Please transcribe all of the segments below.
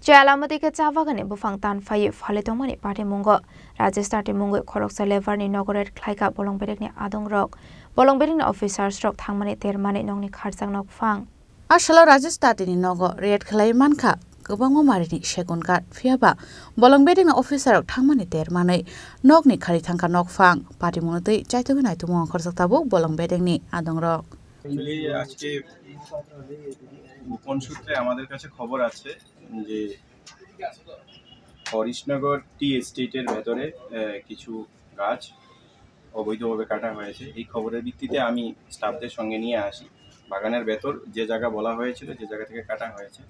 Chalamati ke chavagane bufang tan faye faletomani party mungo Rajasthan mungo khoroksa lever ni nogoret khlaika bolongbedek ni adong rok bolongbedek ni officer stroke thangmani termani nongni kharjang nok phang Ashala Rajasthan ni nogo red khlai mankha gobangma marini segun kat phiaba bolongbedek ni officer rok thangmani termani nokni khari thangka nok phang party mungo tei chaitog nai tumo khorjak tabu bolongbedek ni adong rok আজকে গোপন সূত্রে আমাদের কাছে খবর আছে যে হরিশনগর টি এস্টেটের ভেতরে কিছু গাছ অবৈধভাবে কাটা হয়েছে। এই খবরের ভিত্তিতে আমি স্টাফদের সঙ্গে নিয়ে আসি। বাগানের ভেতর যে জায়গা বলা হয়েছিল, যে জায়গা থেকে কাটা হয়েছে,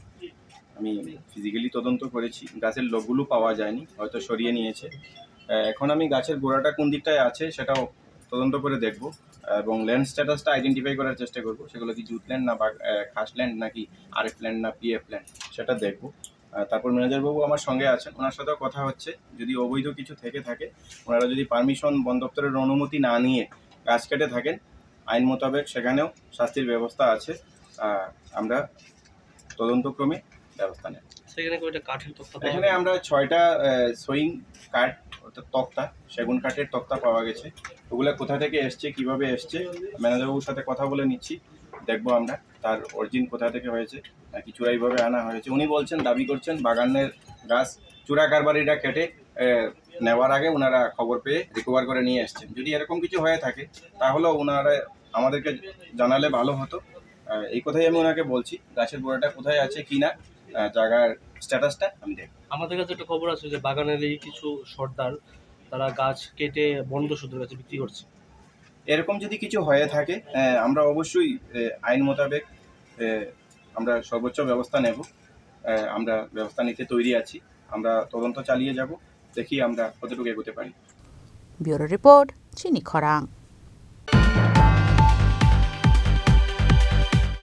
আমি ফিজিক্যালি তদন্ত করেছি। গাছের লোকগুলো পাওয়া যায়নি, হয়তো সরিয়ে নিয়েছে। এখন আমি গাছের গোড়াটা কোন দিকটায় আছে সেটাও তদন্ত করে দেখব এবং ল্যান্ড স্ট্যাটাসটা আইডেন্টিফাই করার চেষ্টা করব। সেগুলো কি জুট ল্যান্ড না খাস ল্যান্ড নাকি আরএফ ল্যান্ড না পিএফ ল্যান্ড সেটা দেখব। তারপর ম্যানেজারবাবু আমার সঙ্গে আছেন, ওনার সাথেও কথা হচ্ছে। যদি অবৈধ কিছু থেকে থাকে, ওনারা যদি পারমিশন বন দপ্তরের অনুমতি না নিয়ে গাছ কেটে থাকেন, আইন মোতাবেক সেখানেও শাস্তির ব্যবস্থা আছে। আমরা তদন্তক্রমে ব্যবস্থা নেব। এখানে আমরা 6টা সোয়িং কাঠ অর্থাৎ তক্তা, সেগুন কাঠের তক্তা পাওয়া গেছে। ওগুলো কোথা থেকে এসছে, কিভাবে এসছে, ম্যানেজারবাবুর সাথে কথা বলে নিচ্ছি। দেখবো আমরা তার অরিজিন কোথা থেকে হয়েছে, নাকি চূড়াইভাবে আনা হয়েছে। উনি বলছেন, দাবি করছেন বাগানের গাছ চূড়া কারবারিরা কেটে নেওয়ার আগে ওনারা খবর পেয়ে রিকভার করে নিয়ে এসছেন। যদি এরকম কিছু হয়ে থাকে তাহলেও ওনারা আমাদেরকে জানালে ভালো হতো। এই কথাই আমি ওনাকে বলছি। গাছের গোড়াটা কোথায় আছে কিনা জায়গার স্ট্যাটাসটা আমি দেখব। আমাদের কাছে একটা খবর আছে যে বাগানের এই কিছু সর্দার তারা গাছ কেটে বন্ধ সূত্রের কাছে বিক্রি করছে। এরকম যদি কিছু হয়ে থাকে আমরা অবশ্যই আইন মোতাবেক আমরা সর্বোচ্চ ব্যবস্থা নেব। আমরা ব্যবস্থা নিতে তৈরি আছি। আমরা তদন্ত চালিয়ে যাব, দেখি আমরা কতটুকু এগোতে পারি। ব্যুরো রিপোর্ট চিনি খরাং।